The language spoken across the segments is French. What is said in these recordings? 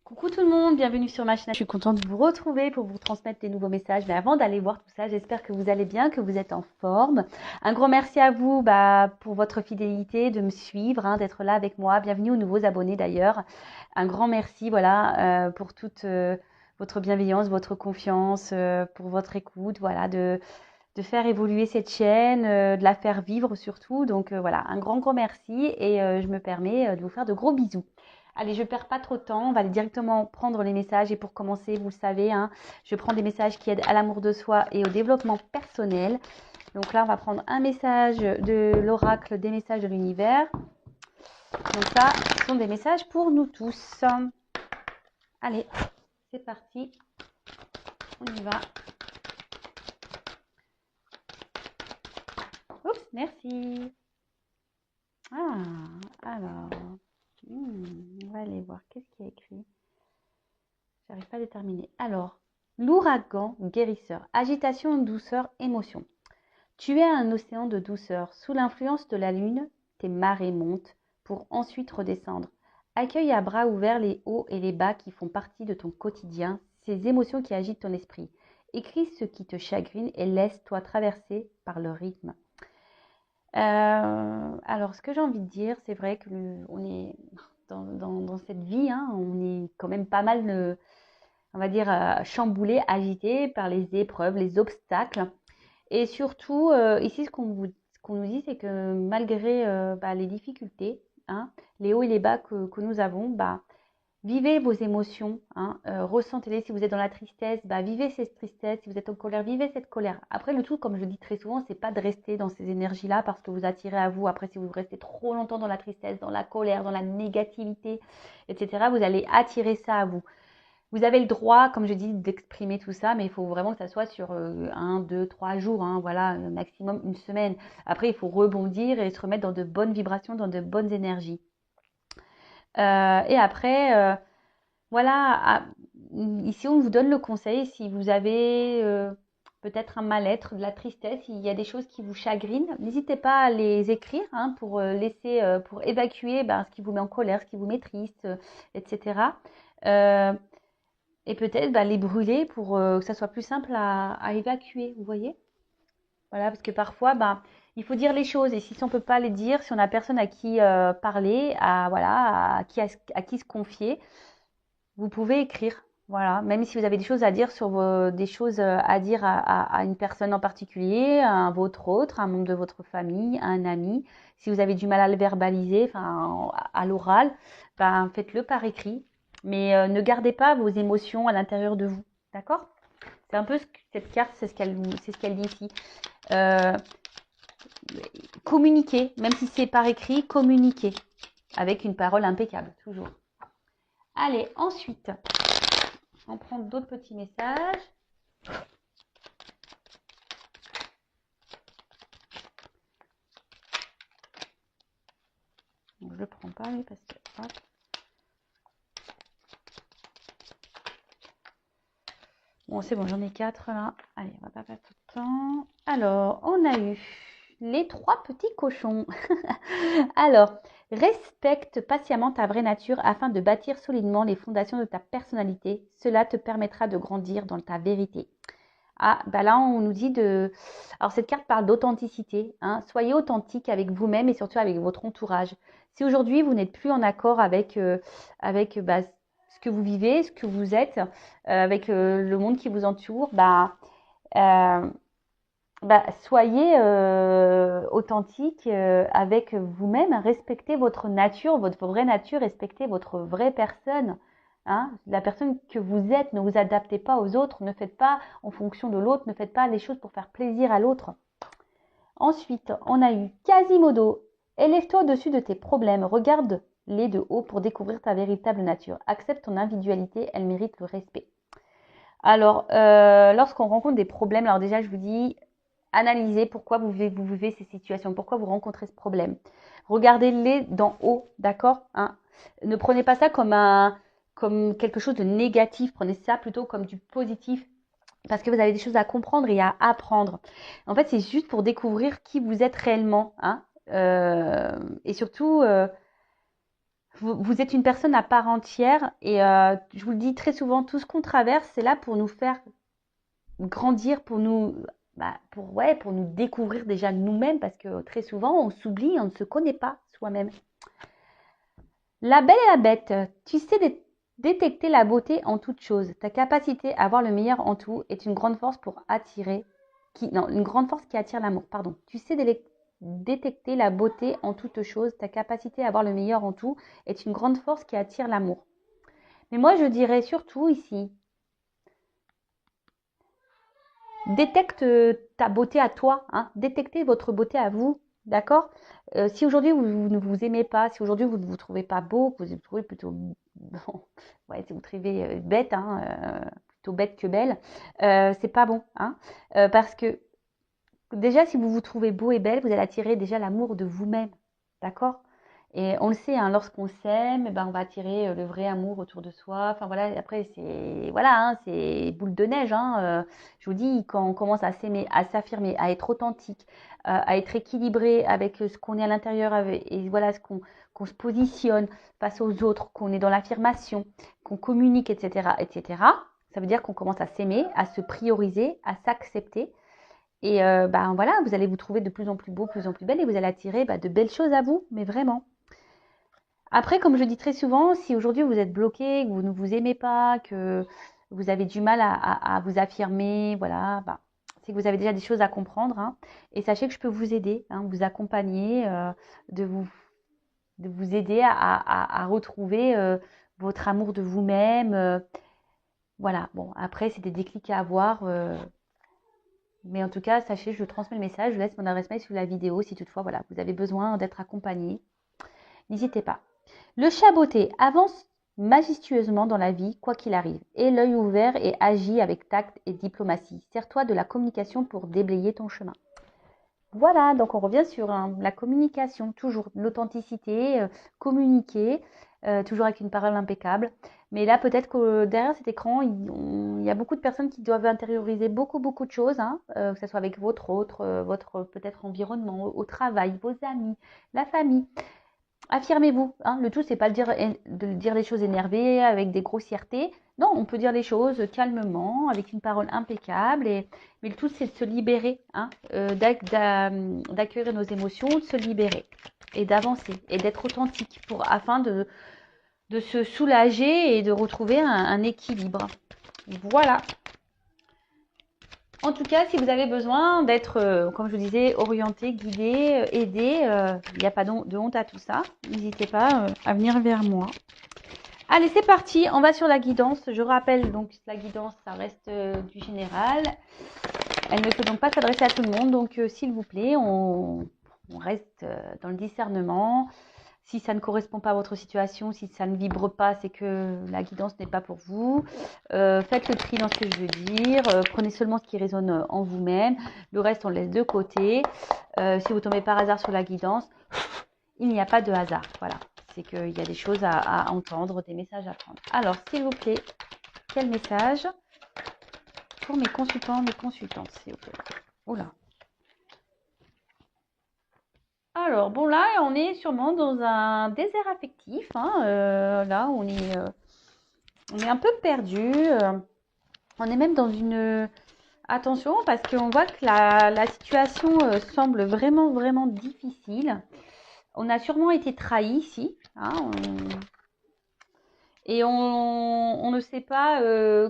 Coucou tout le monde, bienvenue sur ma chaîne. Je suis contente de vous retrouver pour vous transmettre des nouveaux messages. Mais avant d'aller voir tout ça, j'espère que vous allez bien, que vous êtes en forme. Un grand merci à vous pour votre fidélité, de me suivre, d'être là avec moi. Bienvenue aux nouveaux abonnés d'ailleurs. Un grand merci pour toute votre bienveillance, votre confiance, pour votre écoute, de faire évoluer cette chaîne, de la faire vivre surtout. Donc voilà, un grand merci et je me permets de vous faire de gros bisous. Allez, je ne perds pas trop de temps, on va aller directement prendre les messages et pour commencer, vous le savez, je prends des messages qui aident à l'amour de soi et au développement personnel. Donc là, on va prendre un message de l'oracle des messages de l'univers. Donc ça, ce sont des messages pour nous tous. Allez, c'est parti, on y va. Oups, merci. Alors, on va aller voir, qu'est-ce qu'il y a écrit. J'arrive pas à déterminer. Alors, l'ouragan guérisseur, agitation, douceur, émotion. Tu es un océan de douceur. Sous l'influence de la lune, tes marées montent pour ensuite redescendre. Accueille à bras ouverts les hauts et les bas qui font partie de ton quotidien, ces émotions qui agitent ton esprit. Écris ce qui te chagrine et laisse-toi traverser par le rythme. Alors, ce que j'ai envie de dire, c'est vrai qu'on est dans cette vie, on est quand même pas mal, on va dire, chamboulé, agité par les épreuves, les obstacles. Et surtout, ici, ce qu'on nous dit, c'est que malgré les difficultés, les hauts et les bas que nous avons, vivez vos émotions, ressentez-les. Si vous êtes dans la tristesse, vivez cette tristesse. Si vous êtes en colère, vivez cette colère. Après, le tout, comme je le dis très souvent, c'est pas de rester dans ces énergies-là parce que vous attirez à vous. Après, si vous restez trop longtemps dans la tristesse, dans la colère, dans la négativité, etc., vous allez attirer ça à vous. Vous avez le droit, comme je dis, d'exprimer tout ça, mais il faut vraiment que ça soit sur 1, 2, 3 jours, voilà, maximum une semaine. Après, il faut rebondir et se remettre dans de bonnes vibrations, dans de bonnes énergies. Et après, ici on vous donne le conseil, si vous avez peut-être un mal-être, de la tristesse, il y a des choses qui vous chagrinent, n'hésitez pas à les écrire pour pour évacuer ce qui vous met en colère, ce qui vous met triste, etc. Et peut-être les brûler pour que ça soit plus simple à évacuer, vous voyez? Voilà, parce que parfois, il faut dire les choses. Et si on ne peut pas les dire, si on n'a personne à qui parler, à qui se confier, vous pouvez écrire. Voilà, même si vous avez des choses à dire des choses à dire à une personne en particulier, à un votre autre, à un membre de votre famille, à un ami. Si vous avez du mal à le verbaliser, à l'oral, faites-le par écrit. Mais ne gardez pas vos émotions à l'intérieur de vous. D'accord? C'est un peu cette carte, c'est ce qu'elle dit ici. Communiquer, même si c'est par écrit, communiquer avec une parole impeccable, toujours. Allez, ensuite, on prend d'autres petits messages. Donc, je ne le prends pas, lui, parce que... Hop. Bon, c'est bon, j'en ai 4 là. Allez, on va pas perdre de temps. Alors, on a eu les 3 petits cochons. Alors, respecte patiemment ta vraie nature afin de bâtir solidement les fondations de ta personnalité. Cela te permettra de grandir dans ta vérité. Là, on nous dit de... Alors, cette carte parle d'authenticité. Soyez authentique avec vous-même et surtout avec votre entourage. Si aujourd'hui, vous n'êtes plus en accord avec ce que vous vivez, ce que vous êtes, avec le monde qui vous entoure, soyez authentique avec vous-même. Respectez votre nature, votre vraie nature. Respectez votre vraie personne. La personne que vous êtes, ne vous adaptez pas aux autres, ne faites pas en fonction de l'autre, ne faites pas les choses pour faire plaisir à l'autre. Ensuite, on a eu Quasimodo. Élève-toi au-dessus de tes problèmes, regarde-les de haut pour découvrir ta véritable nature. Accepte ton individualité, elle mérite le respect. Alors, lorsqu'on rencontre des problèmes, alors déjà je vous dis, analysez pourquoi vous vivez ces situations, pourquoi vous rencontrez ce problème. Regardez-les d'en haut, d'accord? Ne prenez pas ça comme quelque chose de négatif, prenez ça plutôt comme du positif parce que vous avez des choses à comprendre et à apprendre. En fait, c'est juste pour découvrir qui vous êtes réellement, et surtout, Vous êtes une personne à part entière et je vous le dis très souvent, tout ce qu'on traverse, c'est là pour nous faire grandir, pour nous, pour nous découvrir déjà nous-mêmes, parce que très souvent, on s'oublie, on ne se connaît pas soi-même. La belle et la bête, tu sais détecter la beauté en toute chose. Ta capacité à voir le meilleur en tout est une grande force pour attirer, une grande force qui attire l'amour, pardon. Tu sais détecter la beauté en toute chose. Ta capacité à voir le meilleur en tout est une grande force qui attire l'amour. Mais moi, je dirais surtout ici, détecte ta beauté à toi, hein. Détectez votre beauté à vous, d'accord. Si aujourd'hui vous ne vous aimez pas, si aujourd'hui vous ne vous trouvez pas beau, que vous vous trouvez plutôt bon, ouais, si vous trouvez bête, hein, plutôt bête que belle, c'est pas bon, hein, parce que déjà si vous vous trouvez beau et belle, vous allez attirer déjà l'amour de vous-même, d'accord. Et on le sait, hein, lorsqu'on s'aime, eh ben, on va attirer le vrai amour autour de soi. Enfin voilà, après c'est voilà, hein, c'est boule de neige. Hein, je vous dis, quand on commence à s'aimer, à s'affirmer, à être authentique, à être équilibré avec ce qu'on est à l'intérieur, et voilà ce qu'on se positionne face aux autres, qu'on est dans l'affirmation, qu'on communique, etc., etc. Ça veut dire qu'on commence à s'aimer, à se prioriser, à s'accepter. Et ben voilà, vous allez vous trouver de plus en plus beau, de plus en plus belle, et vous allez attirer de belles choses à vous, mais vraiment. Après, comme je dis très souvent, si aujourd'hui vous êtes bloqué, que vous ne vous aimez pas, que vous avez du mal à vous affirmer, voilà, c'est que vous avez déjà des choses à comprendre. Hein. Et sachez que je peux vous aider, hein, vous accompagner, de vous, de vous aider à retrouver votre amour de vous-même. Voilà, bon, après, c'est des déclics à avoir. Mais en tout cas, sachez, je transmets le message, je laisse mon adresse mail sous la vidéo si toutefois, voilà, vous avez besoin d'être accompagné. N'hésitez pas. Le chat botté avance majestueusement dans la vie, quoi qu'il arrive. Aie l'œil ouvert et agis avec tact et diplomatie. Sers-toi de la communication pour déblayer ton chemin. Voilà, donc on revient sur la communication, toujours l'authenticité, communiquer, toujours avec une parole impeccable. Mais là, peut-être que derrière cet écran, il y a beaucoup de personnes qui doivent intérioriser beaucoup, beaucoup de choses, hein, que ce soit avec votre peut-être environnement, au travail, vos amis, la famille. Affirmez-vous, hein. Le tout, c'est pas de dire les choses énervées avec des grossièretés. Non, on peut dire les choses calmement, avec une parole impeccable. Mais le tout, c'est de se libérer, hein, d'accueillir nos émotions, de se libérer et d'avancer et d'être authentique afin de se soulager et de retrouver un équilibre. Voilà. En tout cas, si vous avez besoin d'être, comme je vous disais, orienté, guidé, aidé, il n'y a pas de honte à tout ça. N'hésitez pas à venir vers moi. Allez, c'est parti. On va sur la guidance. Je rappelle donc la guidance, ça reste du général. Elle ne peut donc pas s'adresser à tout le monde. Donc, s'il vous plaît, on reste dans le discernement. Si ça ne correspond pas à votre situation, si ça ne vibre pas, c'est que la guidance n'est pas pour vous. Faites le tri dans ce que je veux dire. Prenez seulement ce qui résonne en vous-même. Le reste, on le laisse de côté. Si vous tombez par hasard sur la guidance, il n'y a pas de hasard. Voilà. C'est qu'il y a des choses à entendre, des messages à prendre. Alors, s'il vous plaît, quel message pour mes consultants, mes consultantes, s'il vous plaît. Oula. Alors, bon, là, on est sûrement dans un désert affectif. Hein, là, on est un peu perdu. On est même dans une... Attention, parce qu'on voit que la situation semble vraiment, vraiment difficile. On a sûrement été trahi ici. Hein, et on ne sait pas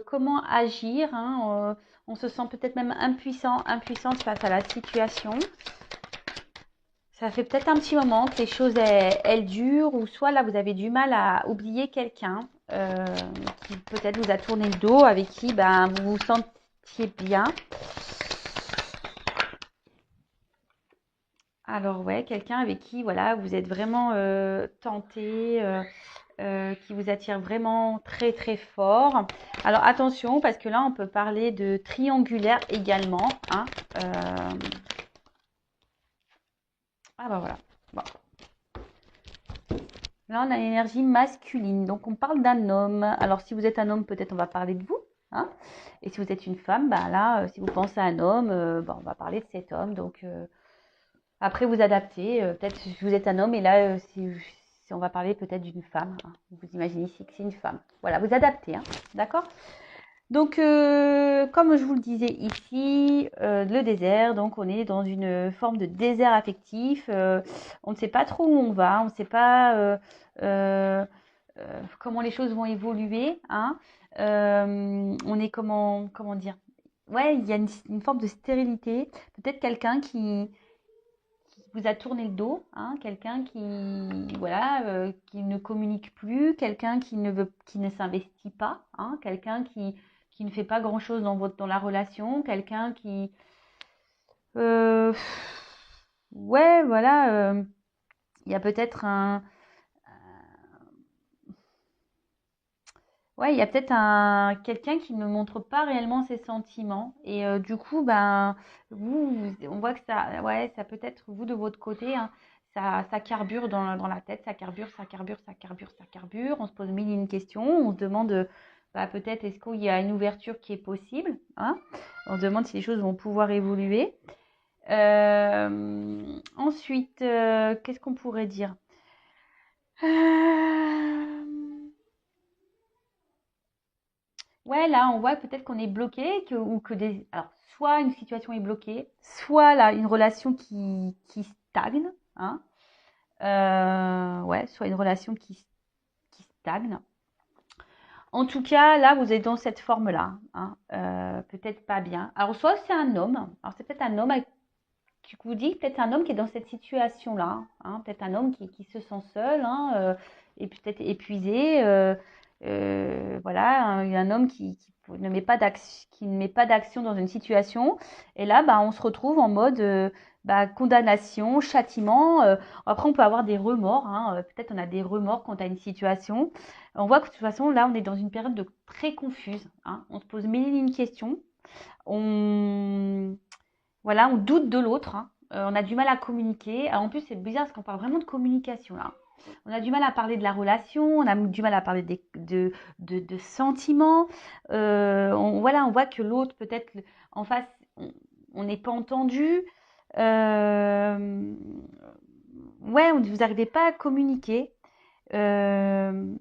comment agir. Hein, on se sent peut-être même impuissante face à la situation. Ça fait peut-être un petit moment que les choses elles durent, ou soit là vous avez du mal à oublier quelqu'un qui peut-être vous a tourné le dos, avec qui vous vous sentiez bien. Alors ouais, quelqu'un avec qui voilà vous êtes vraiment tenté, qui vous attire vraiment très très fort. Alors attention, parce que là on peut parler de triangulaire également. Hein, ah bah voilà. Bon. Là, on a l'énergie masculine. Donc, on parle d'un homme. Alors, si vous êtes un homme, peut-être on va parler de vous. Hein. Et si vous êtes une femme, là, si vous pensez à un homme, on va parler de cet homme. Donc, après, vous adaptez. Peut-être si vous êtes un homme et là, si on va parler peut-être d'une femme, hein. Vous imaginez ici que c'est une femme. Voilà, vous adaptez, hein, d'accord? Donc, comme je vous le disais ici, le désert, donc on est dans une forme de désert affectif. On ne sait pas trop où on va, on ne sait pas euh, comment les choses vont évoluer, hein. On est comment dire? Ouais, il y a une forme de stérilité. Peut-être quelqu'un qui vous a tourné le dos, hein, quelqu'un voilà, qui ne communique plus, quelqu'un qui ne s'investit pas, hein, quelqu'un qui ne fait pas grand-chose dans la relation, quelqu'un qui, euh, ouais, voilà, il y a peut-être ouais, il y a peut-être quelqu'un qui ne montre pas réellement ses sentiments et du coup, ben, on voit que ça, ouais, ça peut être vous de votre côté, hein, ça carbure dans la tête, ça carbure, ça carbure, ça carbure, ça carbure. On se pose mille et une questions, on se demande, bah, peut-être est-ce qu'il y a une ouverture qui est possible, hein? On se demande si les choses vont pouvoir évoluer. Ensuite, qu'est-ce qu'on pourrait dire? Ouais, là, on voit peut-être qu'on est bloqué, ou que alors, soit une situation est bloquée, soit là, une relation qui stagne, hein. Ouais, soit une relation qui stagne. En tout cas, là, vous êtes dans cette forme-là, hein. Peut-être pas bien. Alors, soit c'est un homme, alors c'est peut-être un homme qui vous dit, peut-être un homme qui est dans cette situation-là, hein. Peut-être un homme qui se sent seul, hein, et peut-être épuisé. Voilà, un homme ne met pas d'action dans une situation. Et là, bah, on se retrouve en mode bah, condamnation, châtiment. Après, on peut avoir des remords, hein. Peut-être on a des remords quant à une situation. On voit que de toute façon, là, on est dans une période très confuse, hein. On se pose mille et une questions. On, voilà, on doute de l'autre, hein. On a du mal à communiquer. Alors, en plus, c'est bizarre parce qu'on parle vraiment de communication là. On a du mal à parler de la relation, on a du mal à parler de sentiments. Voilà, on voit que l'autre, peut-être en face, on n'est pas entendu. Euh, ouais, vous n'arrivez pas à communiquer. Euh,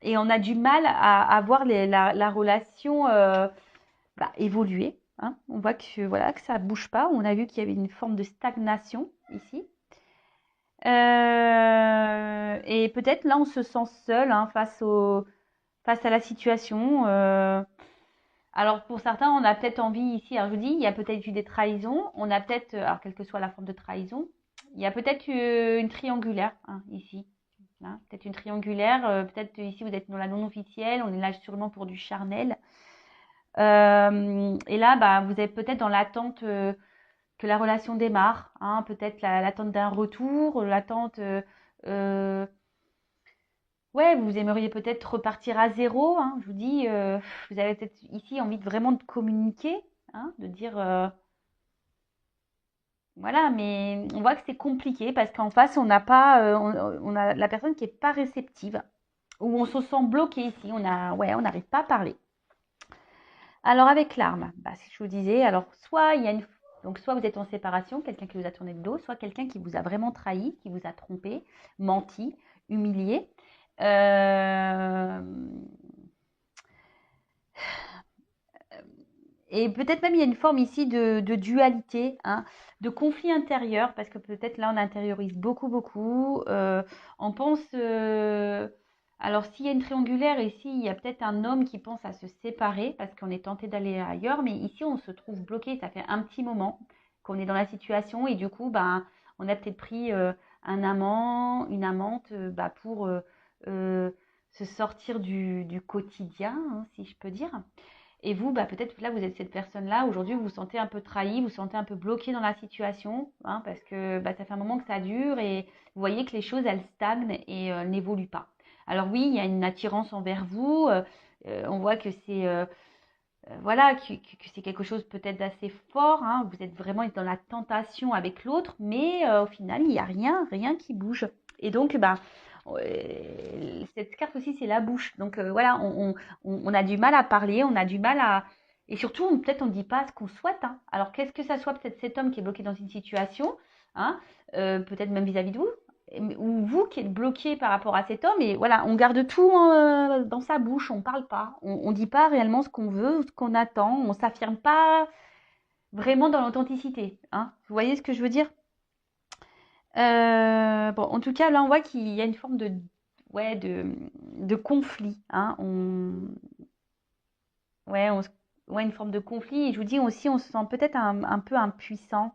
et on a du mal à voir la relation bah, évoluer, hein. On voit que, voilà, que ça ne bouge pas. On a vu qu'il y avait une forme de stagnation ici. Et peut-être là, on se sent seul, hein, face à la situation. Alors pour certains, on a peut-être envie ici, alors je vous dis, il y a peut-être eu des trahisons. On a peut-être, alors quelle que soit la forme de trahison, il y a peut-être une triangulaire, hein, ici. Là, peut-être une triangulaire. Peut-être ici, vous êtes dans la non officielle. On est là sûrement pour du charnel. Et là, bah, vous êtes peut-être dans l'attente que la relation démarre, hein, peut-être l'attente d'un retour, l'attente. Euh, ouais, vous aimeriez peut-être repartir à zéro, hein, je vous dis, vous avez peut-être ici envie de vraiment de communiquer, hein, de dire. Voilà, mais on voit que c'est compliqué parce qu'en face, on n'a pas, on a la personne qui n'est pas réceptive, ou on se sent bloqué ici, ouais, on n'arrive pas à parler. Alors avec l'arme, bah, si je vous disais, alors soit il y a donc soit vous êtes en séparation, quelqu'un qui vous a tourné le dos, soit quelqu'un qui vous a vraiment trahi, qui vous a trompé, menti, humilié. Euh, Et peut-être même il y a une forme ici de dualité, hein, de conflit intérieur, parce que peut-être là on intériorise beaucoup, beaucoup. On pense, alors s'il y a une triangulaire ici, il y a peut-être un homme qui pense à se séparer parce qu'on est tenté d'aller ailleurs, mais ici on se trouve bloqué. Ça fait un petit moment qu'on est dans la situation et du coup, ben, on a peut-être pris un amant, une amante, bah, pour euh, se sortir du quotidien, hein, si je peux dire. Et vous, bah, peut-être là, vous êtes cette personne-là. Aujourd'hui, vous vous sentez un peu trahi, vous vous sentez un peu bloqué dans la situation, hein, parce que bah, ça fait un moment que ça dure et vous voyez que les choses, elles stagnent et n'évoluent pas. Alors oui, il y a une attirance envers vous. On voit que c'est voilà, que c'est quelque chose peut-être d'assez fort, hein. Vous êtes vraiment dans la tentation avec l'autre, mais au final, il n'y a rien qui bouge. Et donc, bah, cette carte aussi, c'est la bouche. Donc voilà, on a du mal à parler, on a du mal à... Et surtout, peut-être on ne dit pas ce qu'on souhaite, hein. Alors, qu'est-ce que ça soit peut-être cet homme qui est bloqué dans une situation, hein, peut-être même vis-à-vis de vous, ou vous qui êtes bloqué par rapport à cet homme, et voilà, on garde tout dans sa bouche, on parle pas, on dit pas réellement ce qu'on veut, ce qu'on attend, on s'affirme pas vraiment dans l'authenticité, hein. Vous voyez ce que je veux dire? Bon, en tout cas, là, on voit qu'il y a une forme ouais, de conflit, hein. Ouais, ouais, une forme de conflit. Et je vous dis aussi, on se sent peut-être un peu impuissante.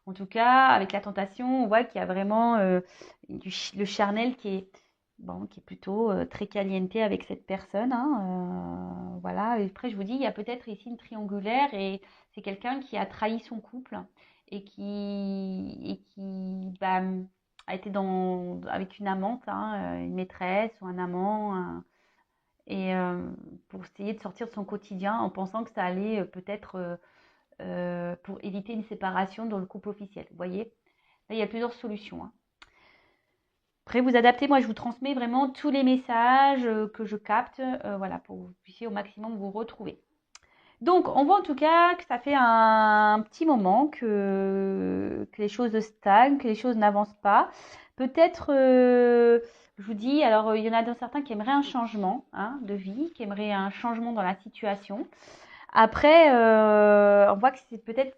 En tout cas, avec la tentation, on voit qu'il y a vraiment le charnel qui est, bon, qui est plutôt très calienté avec cette personne, hein. Voilà. Et après, je vous dis, il y a peut-être ici une triangulaire et c'est quelqu'un qui a trahi son couple et qui bah, a été avec une amante, hein, une maîtresse ou un amant, et pour essayer de sortir de son quotidien en pensant que ça allait peut-être pour éviter une séparation dans le couple officiel. Vous voyez, là, il y a plusieurs solutions, hein. Après, vous adaptez, moi je vous transmets vraiment tous les messages que je capte, voilà, pour que vous puissiez au maximum vous retrouver. Donc, on voit en tout cas que ça fait un petit moment que les choses stagnent, que les choses n'avancent pas. Peut-être, je vous dis, alors il y en a certains qui aimeraient un changement, hein, de vie, qui aimeraient un changement dans la situation. Après, on voit que c'est peut-être,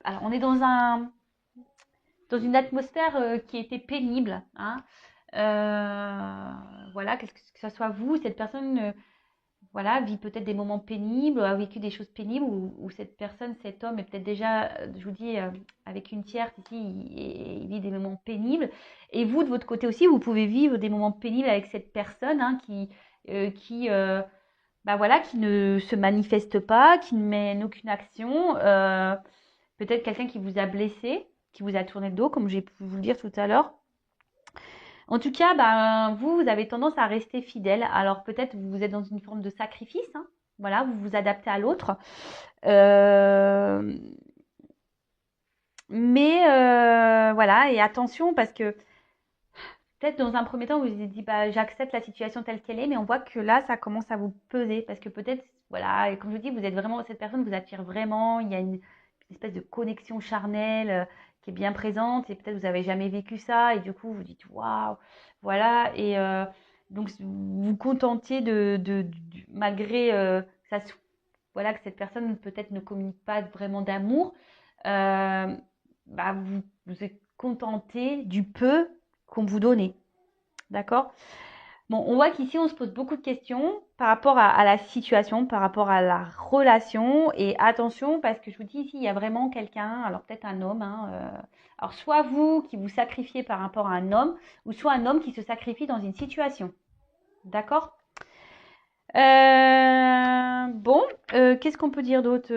alors on est dans une atmosphère qui était pénible, hein. Voilà, que ce soit vous, cette personne. Voilà, vit peut-être des moments pénibles, a vécu des choses pénibles, ou cette personne, cet homme est peut-être déjà, je vous dis, avec une tierce ici, il vit des moments pénibles. Et vous, de votre côté aussi, vous pouvez vivre des moments pénibles avec cette personne, hein, bah voilà, qui ne se manifeste pas, qui ne mène aucune action. Peut-être quelqu'un qui vous a blessé, qui vous a tourné le dos, comme j'ai pu vous le dire tout à l'heure. En tout cas, ben, vous avez tendance à rester fidèle. Alors peut-être vous êtes dans une forme de sacrifice, hein. Voilà, vous vous adaptez à l'autre. Euh, mais voilà, et attention parce que peut-être dans un premier temps, vous vous êtes dit, bah, j'accepte la situation telle qu'elle est, mais on voit que là, ça commence à vous peser parce que peut-être, voilà, et comme je vous dis, vous êtes vraiment, cette personne vous attire vraiment, il y a une espèce de connexion charnelle qui est bien présente et peut-être vous n'avez jamais vécu ça et du coup, vous dites, waouh, voilà, et donc vous vous contentiez malgré ça, voilà, que cette personne peut-être ne communique pas vraiment d'amour, euh, bah, vous êtes contenté du peu qu'on vous donnait. D'accord? Bon, on voit qu'ici, on se pose beaucoup de questions par rapport à la situation, par rapport à la relation. Et attention, parce que je vous dis ici, il y a vraiment quelqu'un, alors peut-être un homme, hein, alors soit vous qui vous sacrifiez par rapport à un homme, ou soit un homme qui se sacrifie dans une situation. D'accord? Bon, qu'est-ce qu'on peut dire d'autre?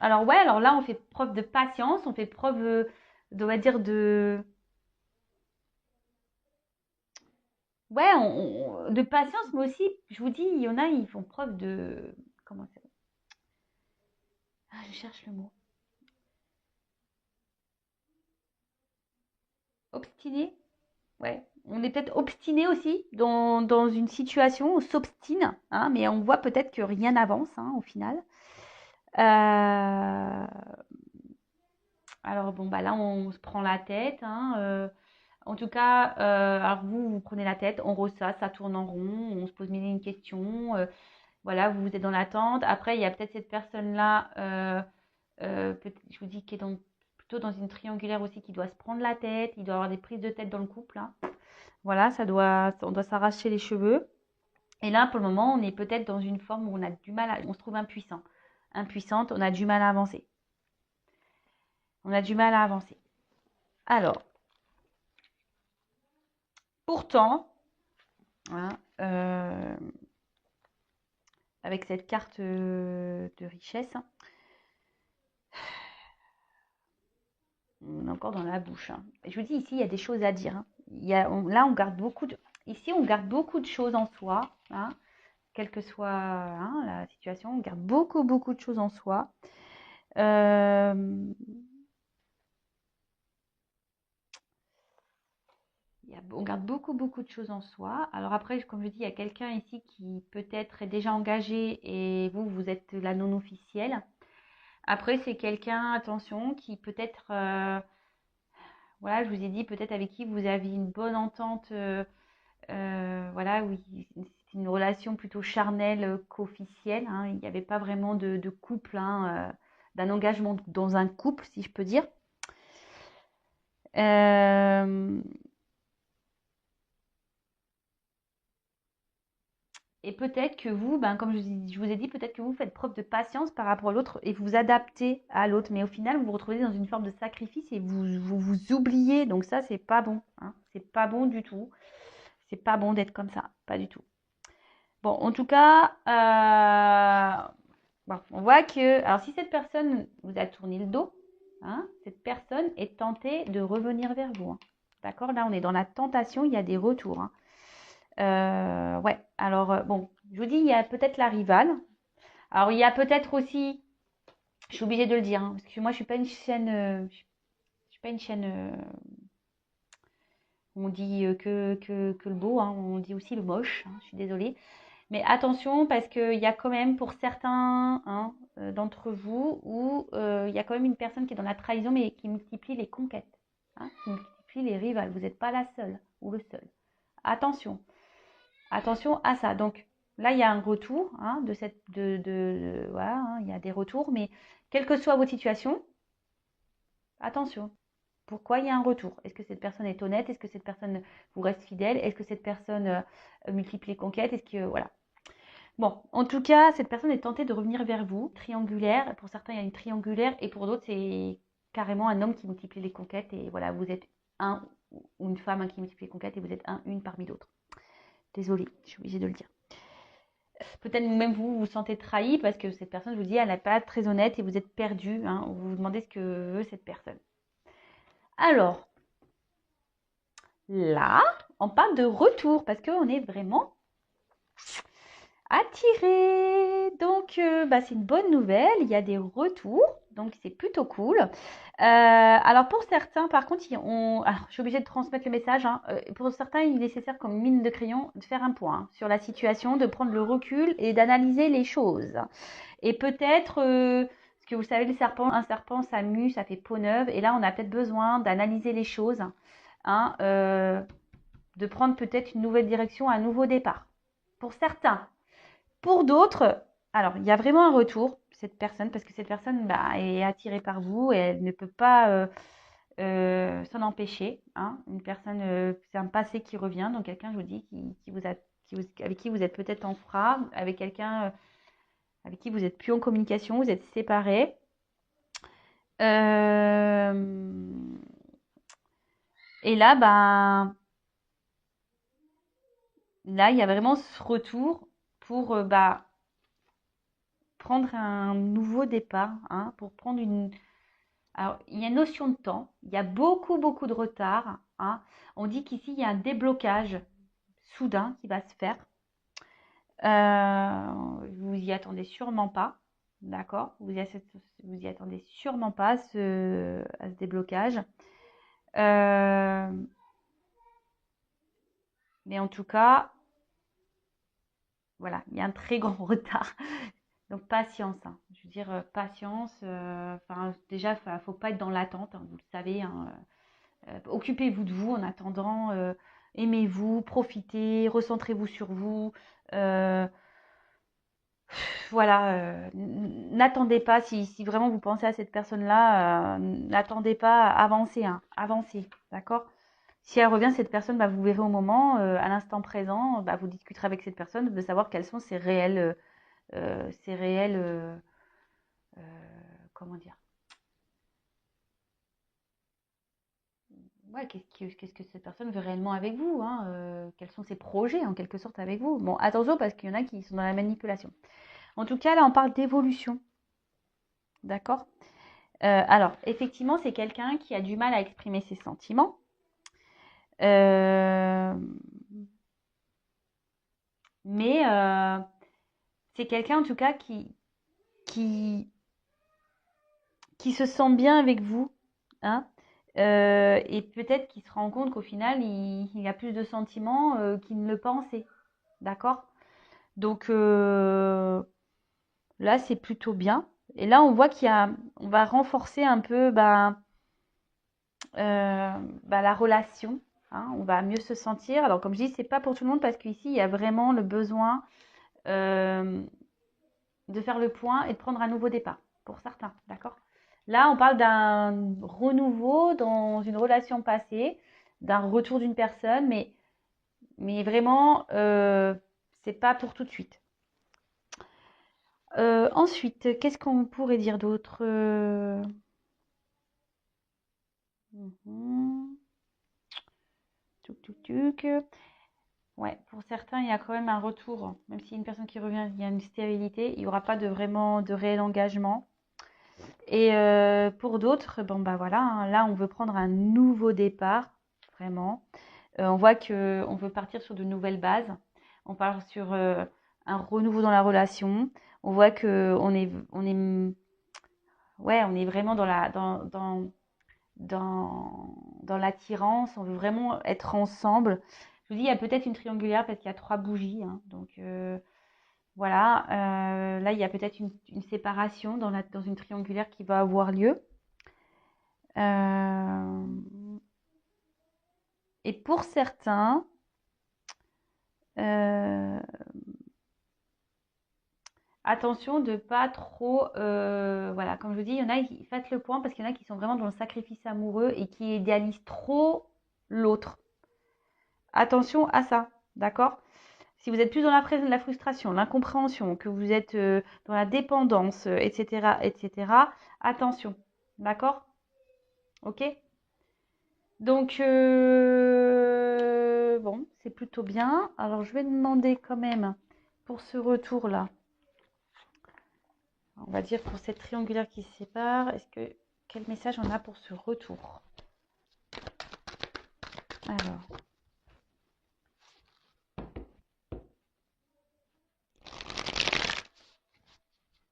Alors ouais, alors là, on fait preuve de patience, on fait preuve, on va dire, ouais, de patience, mais aussi, je vous dis, il y en a, ils font preuve de, comment ça? Ah, je cherche le mot. Obstiné? Ouais. On est peut-être obstiné aussi dans une situation, on s'obstine, hein, mais on voit peut-être que rien n'avance, hein, au final. Euh, alors bon, bah là, on se prend la tête, hein, en tout cas, alors vous prenez la tête, on ressasse, ça tourne en rond, on se pose mille et une questions. Voilà, vous êtes dans l'attente. Après, il y a peut-être cette personne-là, je vous dis, qui est plutôt dans une triangulaire aussi, qui doit se prendre la tête. Il doit avoir des prises de tête dans le couple, hein. Voilà, on doit s'arracher les cheveux. Et là, pour le moment, on est peut-être dans une forme où on a du mal, on se trouve impuissant. Impuissante, on a du mal à avancer. On a du mal à avancer. Alors, pourtant, hein, avec cette carte de richesse, hein, on est encore dans la bouche, hein. Je vous dis, ici, il y a des choses à dire, hein. Là, on garde beaucoup de... Ici, on garde beaucoup de choses en soi, hein, quelle que soit, hein, la situation. On garde beaucoup, beaucoup de choses en soi. Euh, on garde beaucoup, beaucoup de choses en soi. Alors après, comme je dis, il y a quelqu'un ici qui peut-être est déjà engagé et vous êtes la non officielle. Après, c'est quelqu'un, attention, qui peut-être voilà, je vous ai dit peut-être avec qui vous aviez une bonne entente, voilà, oui, c'est une relation plutôt charnelle qu'officielle, hein. Il n'y avait pas vraiment de couple, hein, d'un engagement dans un couple, si je peux dire. Euh, et peut-être que vous, ben, comme je vous ai dit, peut-être que vous faites preuve de patience par rapport à l'autre et vous vous adaptez à l'autre. Mais au final, vous vous retrouvez dans une forme de sacrifice et vous oubliez. Donc ça, c'est pas bon, hein. C'est pas bon du tout. C'est pas bon d'être comme ça, pas du tout. Bon, en tout cas, bon, on voit que, alors si cette personne vous a tourné le dos, hein, cette personne est tentée de revenir vers vous, hein. D'accord? Là, on est dans la tentation, il y a des retours, hein. Ouais, alors, bon, je vous dis, il y a peut-être la rivale. Alors, il y a peut-être aussi, je suis obligée de le dire, hein, parce que moi, je suis pas une chaîne, je suis pas une chaîne, on dit que le beau, hein, on dit aussi le moche, hein, je suis désolée. Mais attention, parce qu'il y a quand même pour certains, hein, d'entre vous où il y a quand même une personne qui est dans la trahison, mais qui multiplie les conquêtes, hein, qui multiplie les rivales. Vous n'êtes pas la seule ou le seul. Attention, attention à ça. Donc là, il y a un retour, hein, voilà, hein, il y a des retours, mais quelle que soit votre situation, attention. Pourquoi il y a un retour? Est-ce que cette personne est honnête? Est-ce que cette personne vous reste fidèle? Est-ce que cette personne multiplie les conquêtes? Est-ce que voilà. Bon, en tout cas, cette personne est tentée de revenir vers vous. Triangulaire, pour certains, il y a une triangulaire, et pour d'autres, c'est carrément un homme qui multiplie les conquêtes, et voilà, vous êtes un ou une femme, hein, qui multiplie les conquêtes, et vous êtes une parmi d'autres. Désolée, je suis obligée de le dire. Peut-être même vous vous sentez trahi parce que cette personne, je vous dis, elle n'est pas très honnête et vous êtes perdu, hein, vous vous demandez ce que veut cette personne. Alors, là, on parle de retour parce qu'on est vraiment attiré. Donc, bah, c'est une bonne nouvelle. Il y a des retours. Donc, c'est plutôt cool. Alors, pour certains, par contre, alors, je suis obligée de transmettre le message, hein. Pour certains, il est nécessaire, comme mine de crayon, de faire un point, hein, sur la situation, de prendre le recul et d'analyser les choses. Et peut-être, parce que vous savez, un serpent, ça mue, ça fait peau neuve. Et là, on a peut-être besoin d'analyser les choses, hein, de prendre peut-être une nouvelle direction, un nouveau départ. Pour certains. Pour d'autres, alors il y a vraiment un retour, cette personne, parce que cette personne, bah, est attirée par vous et elle ne peut pas s'en empêcher, hein. Une personne, c'est un passé qui revient, donc quelqu'un, je vous dis, avec qui vous êtes peut-être en froid, avec quelqu'un avec qui vous êtes plus en communication, vous êtes séparés. Euh, et là, ben, là, il y a vraiment ce retour pour bah, prendre un nouveau départ, hein, pour prendre une. Alors, il y a une notion de temps, il y a beaucoup, beaucoup de retard, hein. On dit qu'ici, il y a un déblocage soudain qui va se faire. Vous y attendez sûrement pas, d'accord? Vous y attendez sûrement pas à ce déblocage. Euh, mais en tout cas, voilà, il y a un très grand retard. Donc patience, hein. Je veux dire, patience. Enfin, déjà, faut pas être dans l'attente, hein, vous le savez, hein. Occupez-vous de vous en attendant. Aimez-vous, profitez, recentrez-vous sur vous. Euh, voilà, n'attendez pas, si vraiment vous pensez à cette personne-là, n'attendez pas, avancez, hein, avancez, d'accord? Si elle revient, cette personne, bah, vous verrez au moment, à l'instant présent, bah, vous discuterez avec cette personne de savoir quels sont ses réels, euh, comment dire, ouais, qu'est-ce que cette personne veut réellement avec vous, hein, quels sont ses projets en quelque sorte avec vous. Bon, attention parce qu'il y en a qui sont dans la manipulation. En tout cas, là, on parle d'évolution, d'accord? Alors, effectivement, c'est quelqu'un qui a du mal à exprimer ses sentiments. Euh, mais c'est quelqu'un, en tout cas, qui, qui se sent bien avec vous, hein. Et peut-être qu'il se rend compte qu'au final, il a plus de sentiments qu'il ne le pensait. D'accord? Donc là, c'est plutôt bien. Et là, on voit on va renforcer un peu, ben, la relation, hein, on va mieux se sentir. Alors comme je dis, c'est pas pour tout le monde parce qu'ici, il y a vraiment le besoin euh, de faire le point et de prendre un nouveau départ, pour certains, d'accord? Là, on parle d'un renouveau dans une relation passée, d'un retour d'une personne, mais vraiment, c'est pas pour tout de suite. Ensuite, qu'est-ce qu'on pourrait dire d'autre? Mhm. Tuc, tuc, tuc. Ouais, pour certains, il y a quand même un retour. Même s'il y a une personne qui revient, il y a une stérilité, il n'y aura pas de vraiment de réel engagement. Et pour d'autres, bon bah voilà, hein, là on veut prendre un nouveau départ, vraiment. On voit que on veut partir sur de nouvelles bases. On part sur un renouveau dans la relation. On voit que ouais, on est vraiment dans l'attirance. On veut vraiment être ensemble. Je vous dis, il y a peut-être une triangulaire parce qu'il y a 3 bougies, hein, donc voilà. Là, il y a peut-être une séparation dans une triangulaire qui va avoir lieu. Euh, et pour certains, euh, attention de pas trop, voilà, comme je vous dis, il y en a qui faites le point parce qu'il y en a qui sont vraiment dans le sacrifice amoureux et qui idéalisent trop l'autre. Attention à ça, d'accord? Si vous êtes plus dans la frustration, l'incompréhension, que vous êtes dans la dépendance, etc., etc., attention, d'accord? Ok? Donc, bon, c'est plutôt bien. Alors, je vais demander quand même pour ce retour-là, on va dire pour cette triangulaire qui se sépare, quel message on a pour ce retour? Alors,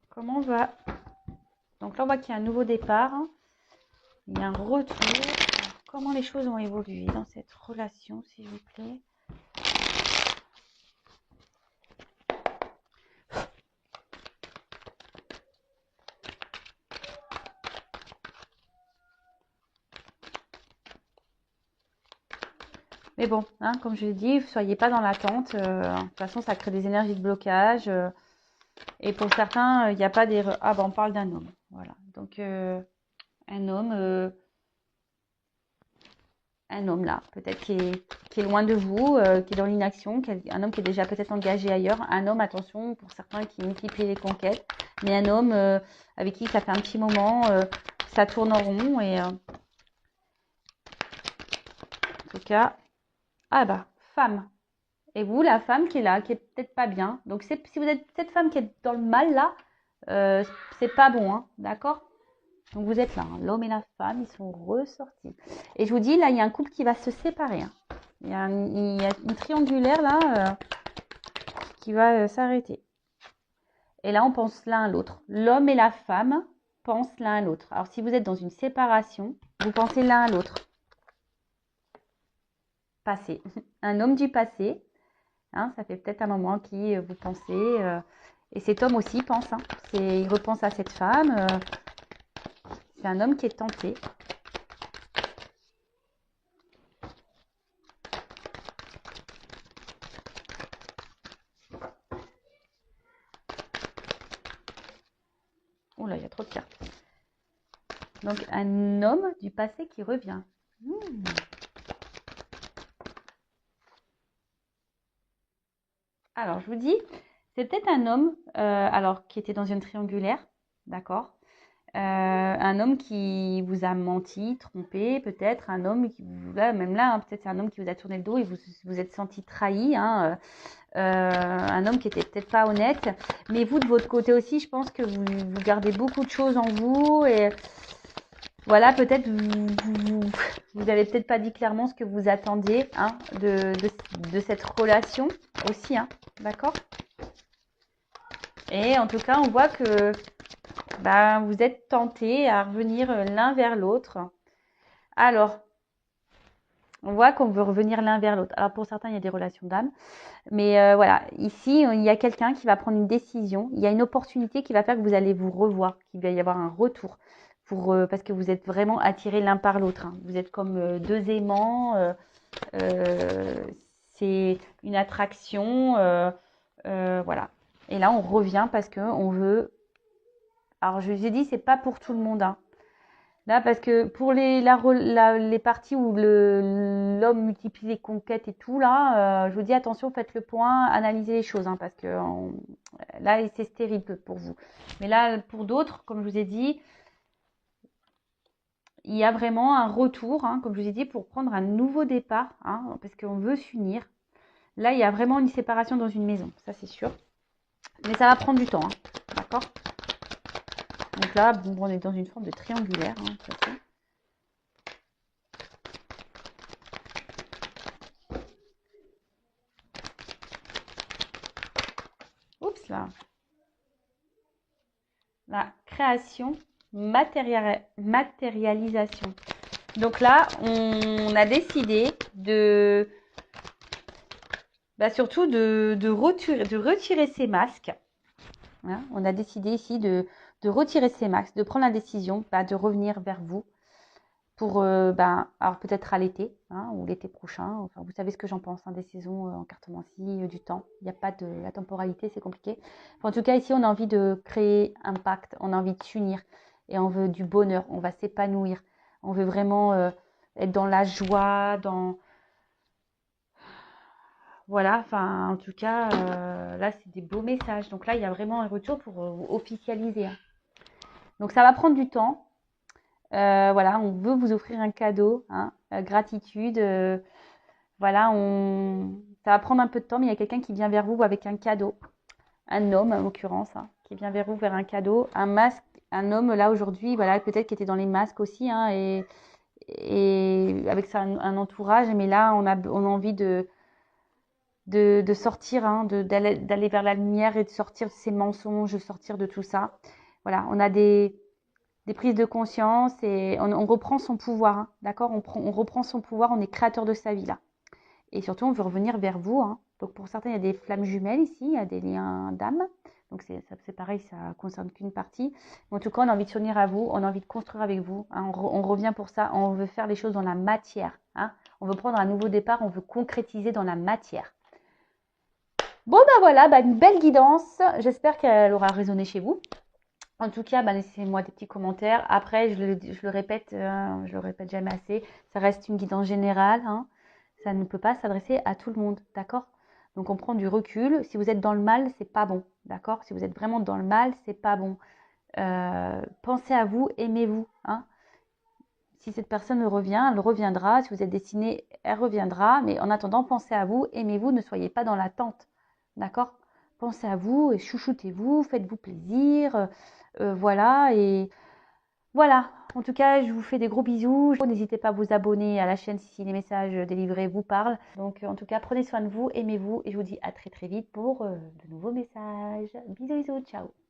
comment on va... Donc là, on voit qu'il y a un nouveau départ, il y a un retour. Alors, comment les choses ont évolué dans cette relation, s'il vous plaît? Mais bon, hein, comme je l'ai dit, ne soyez pas dans l'attente. De toute façon, ça crée des énergies de blocage. Et pour certains, il n'y a pas des... Ah, ben on parle d'un homme. Voilà. Donc, un homme là, peut-être qui est loin de vous, qui est dans l'inaction, un homme qui est déjà peut-être engagé ailleurs. Un homme, attention, pour certains qui multiplient les conquêtes. Mais un homme avec qui ça fait un petit moment, ça tourne en rond. Et en tout cas, ah bah, femme. Et vous, la femme qui est là, qui est peut-être pas bien. Donc, si vous êtes cette femme qui est dans le mal là, c'est pas bon, hein, d'accord? Donc, vous êtes là, hein, l'homme et la femme, ils sont ressortis. Et je vous dis, là, il y a un couple qui va se séparer, hein. Il y a une triangulaire là qui va s'arrêter. Et là, on pense l'un à l'autre. L'homme et la femme pensent l'un à l'autre. Alors, si vous êtes dans une séparation, vous pensez l'un à l'autre. Passé. Un homme du passé. Hein, ça fait peut-être un moment qui vous pensez. Et cet homme aussi pense. Hein, il repense à cette femme. C'est un homme qui est tenté. Oh là, il y a trop de cartes. Donc, un homme du passé qui revient. Alors, je vous dis, c'est peut-être un homme alors qui était dans une triangulaire, d'accord? Un homme qui vous a menti, trompé, peut-être un homme qui là, même là, hein, peut-être c'est un homme qui vous a tourné le dos et vous êtes senti trahi, hein, un homme qui était peut-être pas honnête, mais vous de votre côté aussi, je pense que vous gardez beaucoup de choses en vous et voilà, peut-être vous avez peut-être pas dit clairement ce que vous attendiez, hein, de cette relation aussi, hein, d'accord? Et en tout cas, on voit que vous êtes tentés à revenir l'un vers l'autre. Alors, on voit qu'on veut revenir l'un vers l'autre. Alors, pour certains, il y a des relations d'âme. Mais voilà, ici, il y a quelqu'un qui va prendre une décision. Il y a une opportunité qui va faire que vous allez vous revoir, qu'il va y avoir un retour. parce que vous êtes vraiment attirés l'un par l'autre, hein. Vous êtes comme deux aimants, c'est une attraction, voilà. Et là, on revient parce que on veut. Alors, je vous ai dit, c'est pas pour tout le monde, hein. Là, parce que pour les parties où l'homme multiplie les conquêtes et tout, là, je vous dis attention, faites le point, analysez les choses, hein, parce que là, c'est stérile pour vous. Mais là, pour d'autres, comme je vous ai dit, il y a vraiment un retour, hein, comme je vous ai dit, pour prendre un nouveau départ, hein, parce qu'on veut s'unir. Là, il y a vraiment une séparation dans une maison, ça c'est sûr. Mais ça va prendre du temps, hein, d'accord? Donc là, bon, on est dans une forme de triangulaire, hein, de toute façon. Oups là. La création, matérialisation. Donc là, on a décidé surtout de retirer ces masques. Hein, on a décidé ici de retirer ces masques, de prendre la décision de revenir vers vous pour, alors peut-être à l'été, hein, ou l'été prochain. Enfin, vous savez ce que j'en pense, hein, des saisons en cartomancie, du temps. Il n'y a pas de la temporalité, c'est compliqué. Enfin, en tout cas, ici, on a envie de créer un pacte, on a envie de s'unir et on veut du bonheur, on va s'épanouir. On veut vraiment être dans la joie, voilà, enfin, en tout cas, là, c'est des beaux messages. Donc là, il y a vraiment un retour pour officialiser, hein. Donc ça va prendre du temps. Voilà, on veut vous offrir un cadeau, hein, gratitude. Voilà, ça va prendre un peu de temps, mais il y a quelqu'un qui vient vers vous avec un cadeau. Un homme, en l'occurrence, hein, qui vient vers vous vers un cadeau. Un masque, un homme, là, aujourd'hui, voilà, peut-être qui était dans les masques aussi, hein, et avec ça, un entourage. Mais là, on a envie de sortir, hein, d'aller vers la lumière et de sortir de ces mensonges, de sortir de tout ça. Voilà, on a des prises de conscience et on reprend son pouvoir, hein, d'accord, on reprend son pouvoir, on est créateur de sa vie là. Et surtout, on veut revenir vers vous, hein. Donc pour certains, il y a des flammes jumelles ici, il y a des liens d'âme. Donc c'est pareil, ça concerne qu'une partie. Mais en tout cas, on a envie de s'unir à vous, on a envie de construire avec vous, hein. On revient pour ça, on veut faire les choses dans la matière, hein. On veut prendre un nouveau départ, on veut concrétiser dans la matière. Bon, voilà, une belle guidance. J'espère qu'elle aura résonné chez vous. En tout cas, laissez-moi des petits commentaires. Après, je le répète, je le répète jamais assez, ça reste une guidance générale, hein. Ça ne peut pas s'adresser à tout le monde, d'accord? Donc, on prend du recul. Si vous êtes dans le mal, c'est pas bon, d'accord? Si vous êtes vraiment dans le mal, c'est pas bon. Pensez à vous, aimez-vous, hein. Si cette personne revient, elle reviendra. Si vous êtes destiné, elle reviendra. Mais en attendant, pensez à vous, aimez-vous, ne soyez pas dans l'attente, d'accord? Pensez à vous et chouchoutez-vous, faites-vous plaisir, voilà. Et voilà. En tout cas, je vous fais des gros bisous. N'hésitez pas à vous abonner à la chaîne si les messages délivrés vous parlent. Donc, en tout cas, prenez soin de vous, aimez-vous et je vous dis à très très vite pour de nouveaux messages. Bisous, bisous, ciao.